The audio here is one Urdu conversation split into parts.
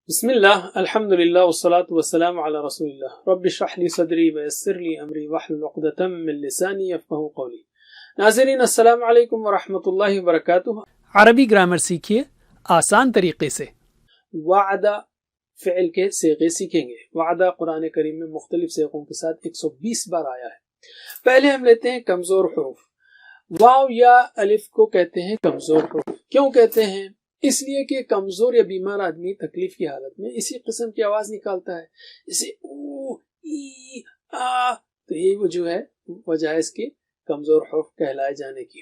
بسم اللہ الحمد للہ والصلاة والسلام علی رسول اللہ رب اشرح لی صدری ویسر لی امری واحلل عقدۃ من لسانی یفقہوا قولی۔ ناظرین السلام علیکم ورحمۃ اللہ وبرکاتہ۔ عربی گرامر سیکھیے آسان طریقے سے۔ وعدہ فعل کے صیغے سیکھیں گے۔ وعدہ قرآن کریم میں مختلف صیغوں کے ساتھ 120 بار آیا ہے۔ پہلے ہم لیتے ہیں کمزور حروف۔ واو یا الف کو کہتے ہیں کمزور حروف۔ کیوں کہتے ہیں؟ اس لیے کہ کمزور یا بیمار آدمی تکلیف کی حالت میں اسی قسم کی آواز نکالتا ہے، جیسے او ای آ، تو یہ جو ہے وجہ ہے اس کی کمزور حرف کہلائے جانے کی۔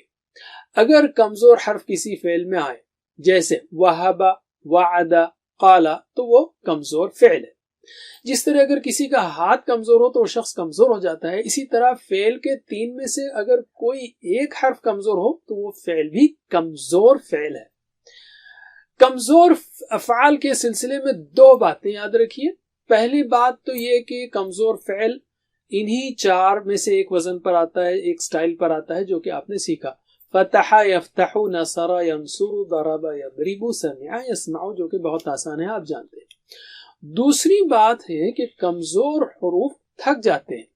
اگر کمزور حرف کسی فعل میں آئے جیسے وہبا، وعدہ، قالا، تو وہ کمزور فعل ہے۔ جس طرح اگر کسی کا ہاتھ کمزور ہو تو وہ شخص کمزور ہو جاتا ہے، اسی طرح فعل کے 3 میں سے اگر کوئی ایک حرف کمزور ہو تو وہ فعل بھی کمزور فعل ہے۔ کمزور افعال کے سلسلے میں 2 باتیں یاد رکھیے۔ پہلی بات تو یہ کہ کمزور فعل انہی 4 میں سے ایک وزن پر آتا ہے، ایک سٹائل پر آتا ہے جو کہ آپ نے سیکھا۔ فتح یفتح، نصر ینصر، ضرب یضرب، سمع یسمع، جو کہ بہت آسان ہے، آپ جانتے ہیں۔ دوسری بات ہے کہ کمزور حروف تھک جاتے ہیں،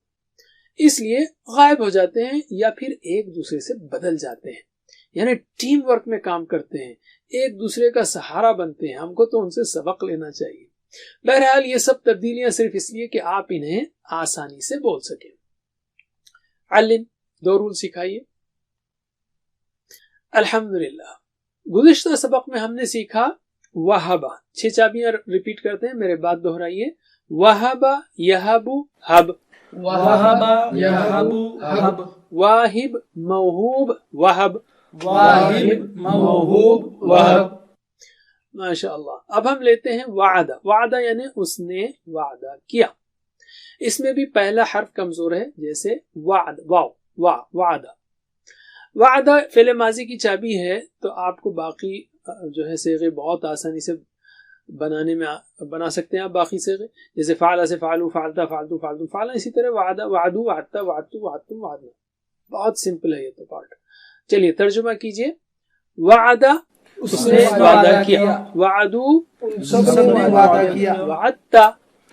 اس لیے غائب ہو جاتے ہیں یا پھر ایک دوسرے سے بدل جاتے ہیں، یعنی ٹیم ورک میں کام کرتے ہیں، ایک دوسرے کا سہارا بنتے ہیں۔ ہم کو تو ان سے سبق لینا چاہیے۔ بہرحال یہ سب تبدیلیاں صرف اس لیے کہ آپ انہیں آسانی سے بول سکیں۔ علم، 2 رول سکھائیے۔ الحمدللہ، گزشتہ سبق میں ہم نے سیکھا وہبا۔ 6 چابیاں ریپیٹ کرتے ہیں، میرے بعد دہرائیے۔ وہبا یہب ہب، وہبا یہب ہب، واہب موہوب وہب، واہب موہوب وہب۔ ماشاء اللہ۔ اب ہم لیتے ہیں وعدہ۔ وعدہ یعنی اس نے وعدہ کیا۔ اس میں بھی پہلا حرف کمزور ہے، جیسے وعد، واو، وعدہ۔ وعدہ فعل ماضی کی چابی ہے، تو آپ کو باقی جو ہے صیغے بہت آسانی سے بنا سکتے ہیں آپ باقی صیغے، جیسے فعل سے فعلو، فعلتا، فعلتو، فعلتم، فعلا، اسی طرح وعدہ، وعدو، وعدتا، وعدتو، وعدتم، وعدنا۔ بہت سمپل ہے یہ تو پارٹ۔ چلیے ترجمہ کیجئے۔ وعدہ، اس نے وعدہ کیا۔ وعدو، سب نے وعدہ کیا۔ وعدتا،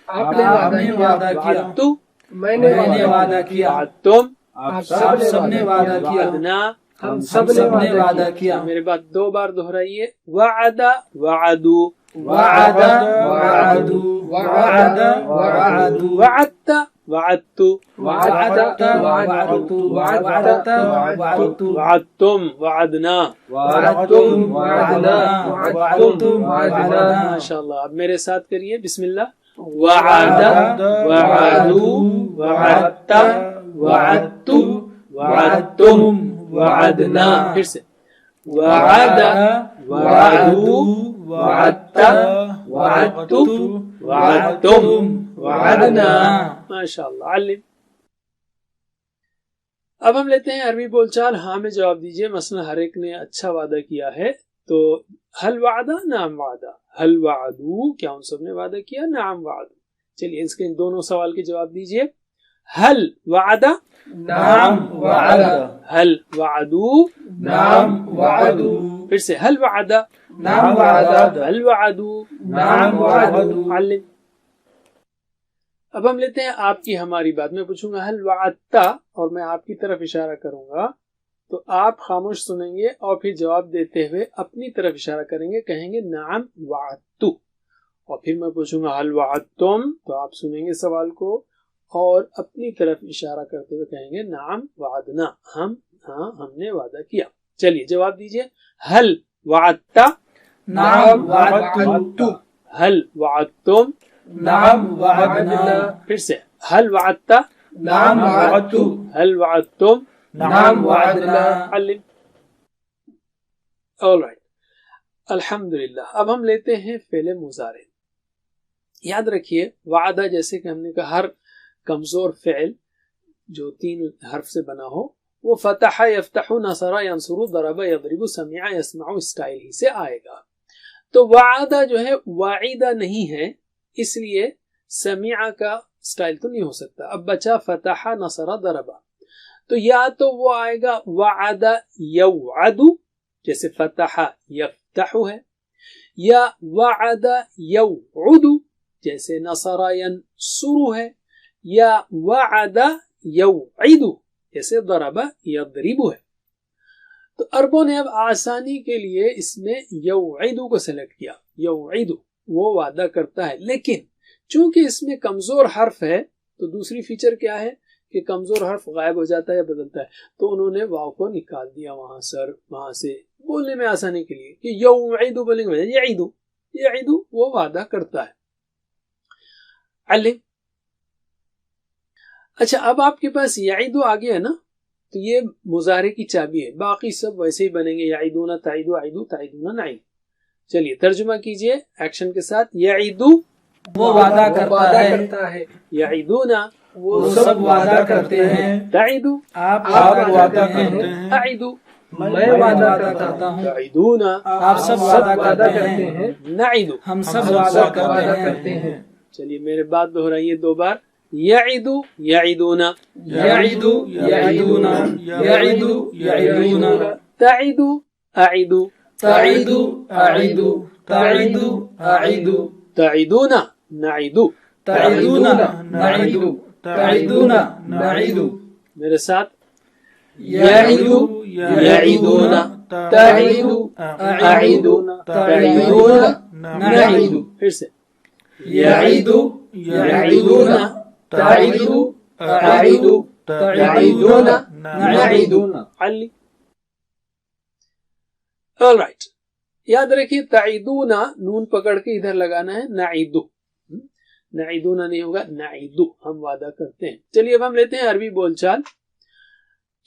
آپ نے وعدہ کیا۔ وعدتو، میں نے وعدہ کیا۔ وعدتم، آپ سب نے وعدہ کیا۔ وعدنا، ہم سب نے وعدہ کیا۔ میرے بعد 2 بار دہرائیے۔ وعدہ، وعدو، وعدہ وعدو، وعدہ وعدو، وعدتا، وعدتو، وعدتا وعدتو، وعدتا وعدتو، وعدتم، وعدنا، وعدتم وعدنا، وعدتم وعدنا۔ ماشاءاللہ۔ اب میرے ساتھ کریے، بسم اللہ۔ وعدہ، وعدو، وعدتا، وعدتو، وعدتم، وعدنا۔ پھر سے وعدہ، وعدو، وعدتا، وعدتو، وعدتم، وعدنا۔ ماشاءاللہ۔ علم۔ اب ہم لیتے ہیں عربی بول چال۔ ہاں میں جواب دیجئے۔ مثلا ہر ایک نے اچھا وعدہ کیا ہے، تو حل وعدہ، نعم وعدہ، حل وعدو، کیا ان سب نے وعدہ کیا؟ نعم وعدو۔ چلیے اس کے دونوں سوال کے جواب دیجئے۔ حل وعدہ، نعم وعدہ، حل وعدو، نعم وعدو، پھر سے حل وعدہ، نعم وعدہ، حل وعدو، نعم وعدو۔ علم۔ اب ہم لیتے ہیں آپ کی ہماری بات۔ میں پوچھوں گا حل وعدتا، اور میں آپ کی طرف اشارہ کروں گا، تو آپ خاموش سنیں گے اور پھر جواب دیتے ہوئے اپنی طرف اشارہ کریں گے، کہیں گے نعم وعدتو۔ اور پھر میں پوچھوں گا حل وعدتم، تو آپ سنیں گے سوال کو اور اپنی طرف اشارہ کرتے ہوئے کہیں گے نعم وعدنا، ہم نے وعدہ کیا۔ چلیے جواب دیجئے۔ حل وعدتا، نعم وعدتو، حل وعدتم، نعم وعدنا، پھر سے حل وعدتا، نعم وعدتو، حل وعدتم، نعم وعدنا۔ علم۔ all right۔ الحمدللہ۔ اب ہم لیتے ہیں فعل مضارع۔ یاد رکھیے وعدہ، جیسے کہ ہم نے کہا، ہر کمزور فعل جو 3 حرف سے بنا ہو وہ فتح یفتح، نصر ینصر، ضرب یضرب، سمع یسمع اسٹائل ہی سے آئے گا۔ تو وعدہ جو ہے وعیدہ نہیں ہے، اس لیے سمع کا سٹائل تو نہیں ہو سکتا۔ اب بچا فتح، نصر، ضرب، تو یا تو وہ آئے گا وعد یوعد، جیسے فتح یفتح ہے، یا وعد یوعد جیسے نصر ینصر ہے، یا وعد یوعد جیسے ضرب یضرب ہے۔ تو عربوں نے اب آسانی کے لیے اس میں یوعد کو سلیکٹ کیا، یوعد وہ وعدہ کرتا ہے، لیکن چونکہ اس میں کمزور حرف ہے تو دوسری فیچر کیا ہے کہ کمزور حرف غائب ہو جاتا ہے، بدلتا ہے، تو انہوں نے واو کو نکال دیا وہاں سے بولنے میں آسانی کے لیے کہ یوعد بولنے کے بجائے یعید، یعید وہ وعدہ کرتا ہے۔ علم، اچھا اب آپ کے پاس یعید آ گیا نا، تو یہ مضارع کی چابی ہے، باقی سب ویسے ہی بنیں گے، یعیدون تعید عید تعیدون نعید۔ چلیے ترجمہ کیجئے ایکشن کے ساتھ۔ یعید وہ وعدہ کرتا ہے، یعیدون وہ سب وعدہ کرتے ہیں، تعید آپ وعدہ کرتے ہیں، اعید میں وعدہ کرتا ہوں، تعیدون آپ سب وعدہ کرتے ہیں، نعید ہم سب وعدہ کرتے ہیں۔ چلیے میرے بات دہرائیے دو بار۔ یعید یعیدون، یعید یعیدون، یعید یعیدون، تعید اعید تعید اعید، تعید اعید، تعیدون نعید، تعیدون نعید، تعیدون نعید، میرے ساتھ۔ یعید یعیدون تعید اعید، تعیدون نعید، پھر سے یعید یعیدون، تعید اعید، تعیدون نعید۔ علی آل رائٹ، یاد رکھیے تعیدون نون پکڑ کے ادھر لگانا ہے، نعید، نعیدون نہیں ہوگا، نعید ہم وعدہ کرتے ہیں۔ چلیے اب ہم لیتے ہیں عربی بول چال۔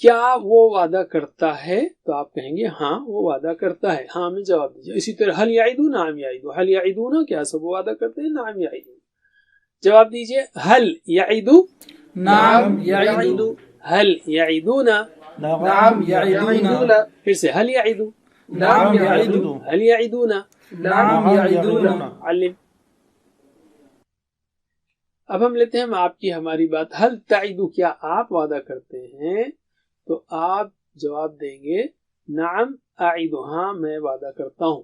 کیا وہ وعدہ کرتا ہے؟ تو آپ کہیں گے ہاں وہ وعدہ کرتا ہے، ہاں میں جواب دیجیے۔ اسی طرح حل یعیدون، نعم یعیدون، حل یعیدون کیا سب وہ وعدہ کرتے ہیں؟ نعم یعیدون۔ جواب دیجیے، حل یعید، نعم یعید، حل یعیدون، نعم یعیدون، پھر سے حل یعید، نعم یعید، حل یعیدون، نعم یعیدون۔ علم۔ اب ہم لیتے ہیں آپ کی ہماری بات۔ حل تعید، کیا آپ وعدہ کرتے ہیں؟ تو آپ جواب دیں گے نعم اعید، ہاں میں وعدہ کرتا ہوں۔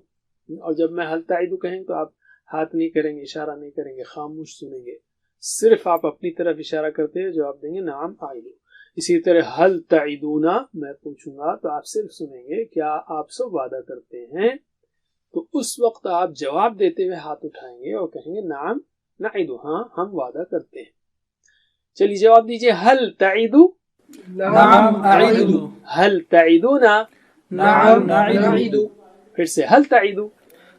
اور جب میں حل تعید کہیں تو آپ ہاتھ نہیں کریں گے، اشارہ نہیں کریں گے، خاموش سنیں گے، صرف آپ اپنی طرف اشارہ کرتے ہوئے جواب دیں گے نعم اعید۔ اسی طرح حل تعیدون میں پوچھوں گا تو آپ صرف سنیں گے کیا آپ سب وعدہ کرتے ہیں، تو اس وقت آپ جواب دیتے ہوئے ہاتھ اٹھائیں گے اور کہیں گے نعم نعید، ہاں ہم وعدہ کرتے ہیں۔ چلیے جواب دیجئے، حل تعید، نعم اعید، حل تعیدون، نعم اعید، پھر سے حل تعید،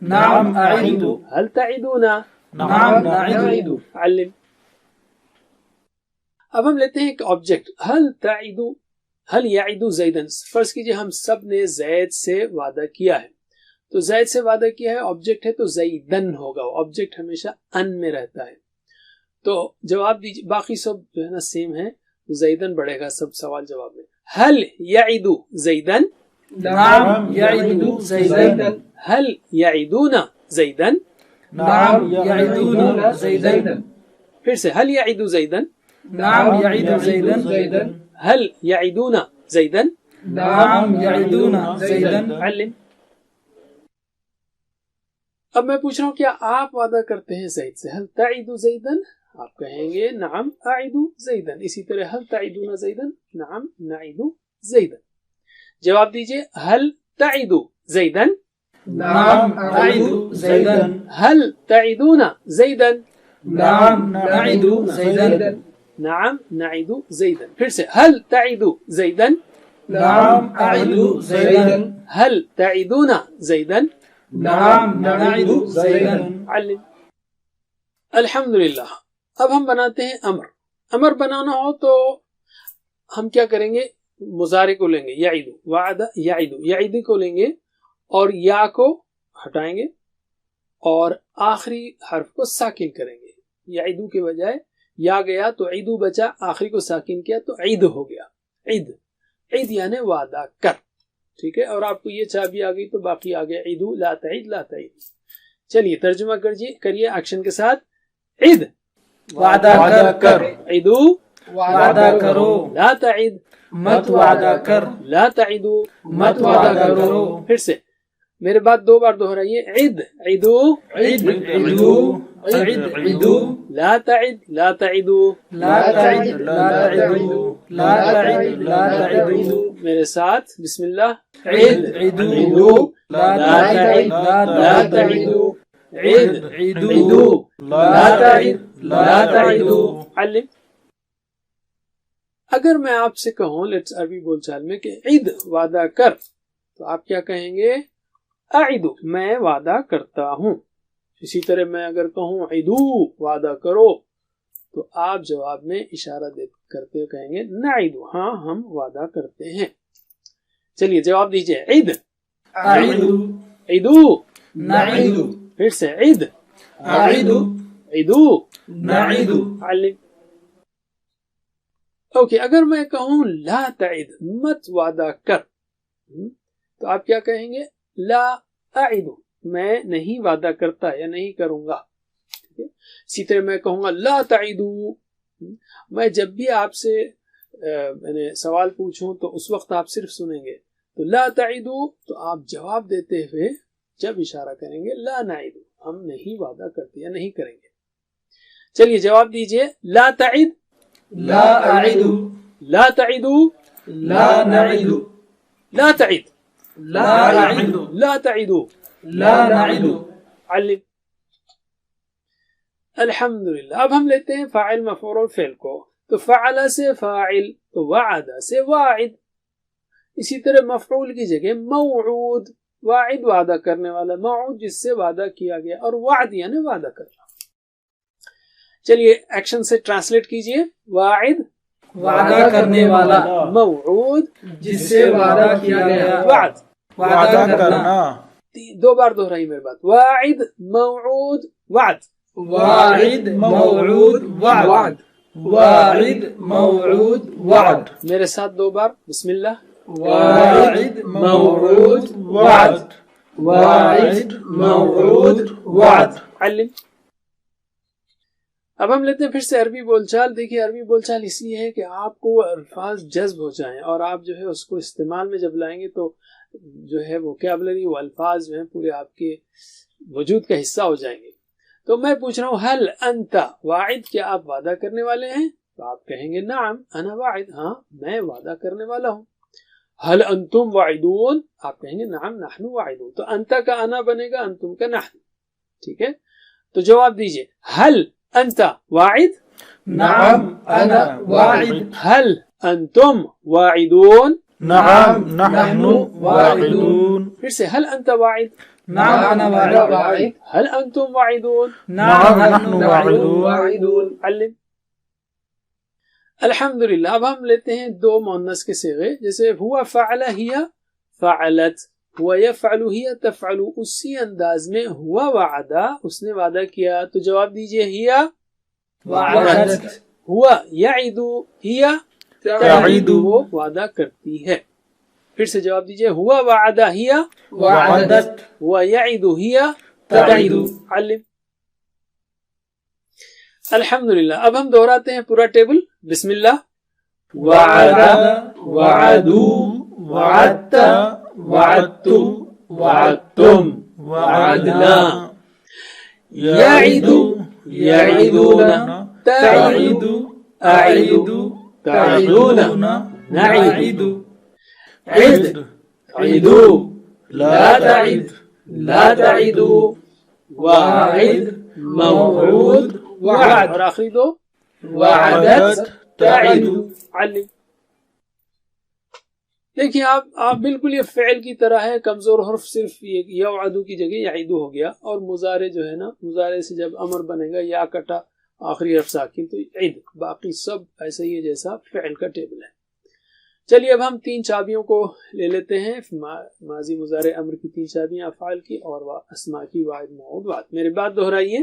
نعم اعید، حل تعیدون، نعم اعید۔ علم۔ اب ہم لیتے ہیں ایک آبجیکٹ، حل تعید، حل یعید زیدن۔ فرض کیجئے ہم سب نے زید سے وعدہ کیا ہے، تو زید سے وعدہ کیا ہے، آبجیکٹ ہے تو زیدن ہوگا، آبجیکٹ ہمیشہ ان میں رہتا ہے۔ تو جواب دیجیے، باقی سب جو ہے نا سیم ہے، زیدن بڑھے گا سب سوال جواب میں۔ حل یعید زیدن، نعم یعید زیدن، حل یعیدون زیدن، نعم یعیدون زیدن، پھر سے حل یعید زیدن، نعم یعید زیدن، حل یعیدون زیدن، نعم یعیدون زیدن۔ علم۔ اب میں پوچھ رہا ہوں کیا آپ وعدہ کرتے ہیں زید سے؟ حل تعید زیدن، آپ کہیں گے نعم اعید زیدن۔ اسی طرح حل تعیدون زیدن، نعم نعید زیدن۔ جواب دیجئے، حل تعید زیدن، نعم اعید زیدن، حل تعیدون زیدن، نعم نعید زیدن، نعم نعید زیدن۔ پھر سے حل تعید زیدن، نعم اعید زیدن، حل تعیدون زیدن، نعم نعید زیدن۔ علم۔ الحمدللہ۔ اب ہم بناتے ہیں امر۔ امر بنانا ہو تو ہم کیا کریں گے؟ مضارع کو لیں گے، یعید، وعد یعید، یعید کو لیں گے اور یا کو ہٹائیں گے اور آخری حرف کو ساکن کریں گے۔ یعیدو کے بجائے یا گیا تو عیدو بچا، آخری کو ساکن کیا تو عید ہو گیا، عید، عید یعنی وعدہ کر، ٹھیک ہے۔ اور آپ کو یہ چابی آ گئی تو باقی آگے عیدو لا تعید لا تعید۔ چلیے ترجمہ کریے ایکشن کے ساتھ۔ عید وعدہ کر، عیدو وعدہ کرو، لا تعید مت وعدہ کر، لا تعیدو مت وعدہ کرو، پھر سے میرے بعد 2 بار دہرائیے. عید عیدو عید عیدو عید عیدو لا تعد لا تعدو لا تعد لا تعدو لا تعد لا تعدو. میرے ساتھ بسم اللہ. عید عیدو لا تعد لا تعدو عید عیدو لا تعد لا تعدو. علم. اگر میں آپ سے کہوں لیٹس عربی بول چال میں کہ عید وعدہ کر تو آپ کیا کہیں گے؟ اعدو میں وعدہ کرتا ہوں. اسی طرح میں اگر کہوں عیدو وعدہ کرو تو آپ جواب میں اشارہ کرتے کہیں گے نعیدو ہاں ہم وعدہ کرتے ہیں. چلیے جواب دیجئے. عید اعیدو عیدو نعیدو پھر سے عید اعیدو عیدو نعیدو. علم. اوکے اگر میں کہوں لا تعد مت وعدہ کر تو آپ کیا کہیں گے؟ لا اعد میں نہیں وعدہ کرتا یا نہیں کروں گا. اسی طرح میں کہوں گا لا تعدو. میں جب بھی آپ سے سوال پوچھوں تو اس وقت آپ صرف سنیں گے. تو لا تعدو تو آپ جواب دیتے ہوئے جب اشارہ کریں گے لا نعد ہم نہیں وعدہ کرتے یا نہیں کریں گے. چلیے جواب دیجئے. لا تعد لا اعیدو لا تعدو لا نعیدو لا تعد لا اعیدو لا تعدو. لا نعیدو. علم. الحمدللہ. اب ہم لیتے ہیں فاعل مفعول اور فعل کو. تو فعل سے فاعل تو وعد سے واعد. اسی طرح مفعول کی جگہ موعود. واعد وعدہ کرنے والا، موعود جس سے وعدہ کیا گیا، اور وعد یعنی وعدہ کرنا. چلیے ایکشن سے ٹرانسلیٹ کیجئے. واعد وعدہ کرنے والا، موعود جس سے وعدہ کیا گیا، وعد وعدہ کرنا. 2 بار دہرائی میرے بات. واعد موعود وعد. واعد موعود وعد واعد موعود وعد. میرے ساتھ 2 بار. بسم اللہ. واعد موعود وعد واعد موعود وعد. علم. اب ہم لیتے ہیں پھر سے عربی بول چال. دیکھیے عربی بول چال اس لیے ہے کہ آپ کو الفاظ جذب ہو جائیں اور آپ جو ہے اس کو استعمال میں جب لائیں گے تو جو ہے ووکیبلری وہ الفاظ جو ہیں پورے آپ کے وجود کا حصہ ہو جائیں گے. تو میں پوچھ رہا ہوں حل انت واعد، کیا آپ وعدہ کرنے والے ہیں؟ تو آپ کہیں گے نعم انا واعد، ہاں میں وعدہ کرنے والا ہوں. حل انتم واعدون، آپ کہیں گے نعم نحن واعدون. تو انت کا انا بنے گا، انتم کا نحن. ٹھیک ہے، تو جواب دیجئے. حل انت واعد؟ نعم انا واعد. هل انتم واعدون؟ نعم نحن واعدون. پھر سے هل انت واعد؟ نعم انا واعد. هل انتم واعدون؟ نعم نحن واعدون. علم. الحمدللہ. اب ہم لیتے ہیں 2 مؤنث کے صیغے، جیسے ہوا فعل ہی فعلت، ہوا یفعل ہی تفعل. اسی انداز میں ہوا وعدہ اس نے وعدہ کیا، تو جواب دیجئے ہی وعدت. ہوا یعد ہی تعید. وہ وعدہ کرتی ہے. پھر سے جواب دیجئے. ہوا وعدہ ہی وعدت. ہوا یعد ہی تعید. علم. الحمدللہ. اب ہم دہراتے ہیں پورا ٹیبل. بسم اللہ. وعد وعدوا وعدت وعدت وعدتم وعدنا. يعد يعدون تعيد أعيد تعيدون نعيد. عد عدوا لا تعد لا تعدوا. واعد موعود وعد. اور آخری 2 وعدت تعد. علم. دیکھیے آپ بالکل یہ فعل کی طرح ہے، کمزور حرف صرف یوعدو کی جگہ یعیدو ہو گیا، اور مضارع جو ہے نا، مضارع سے جب امر بنے گا یا کٹا آخری حرف ساکن تو عید. باقی سب ایسے ہی جیسا فعل کا ٹیبل ہے. چلیے اب ہم 3 چابیوں کو لے لیتے ہیں، ماضی مضارع امر کی 3 چابیاں، افعال کی اور اسماء کی، واعد موعود وعد. میرے بات دہرائیے.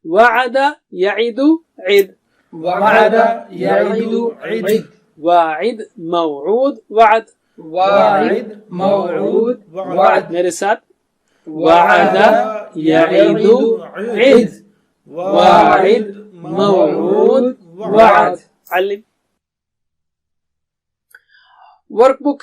وعد یعید عید. وعد يعيد عد. واعد موعود وعد. واعد موعود وعد. میرے ساتھ. وعد یعید عد. واعد موعود وعد. علم. Work book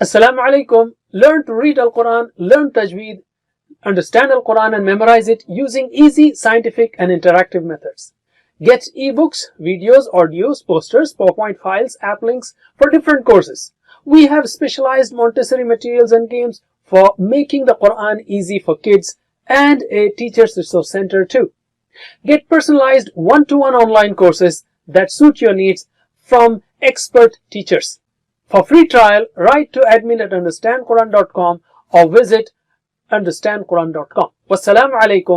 Assalamu alaikum. Learn to read Al-Quran, learn Tajweed, understand Al-Quran and memorize it using easy, scientific and interactive methods. Get ebooks, videos, audios, posters, PowerPoint files, app links for different courses. We have specialized Montessori materials and games for making the Quran easy for kids, and a teacher's resource center too. Get personalized one-to-one online courses that suit your needs from expert teachers. For free trial, write to admin@understandquran.com or visit understandquran.com. Wassalamu alaikum.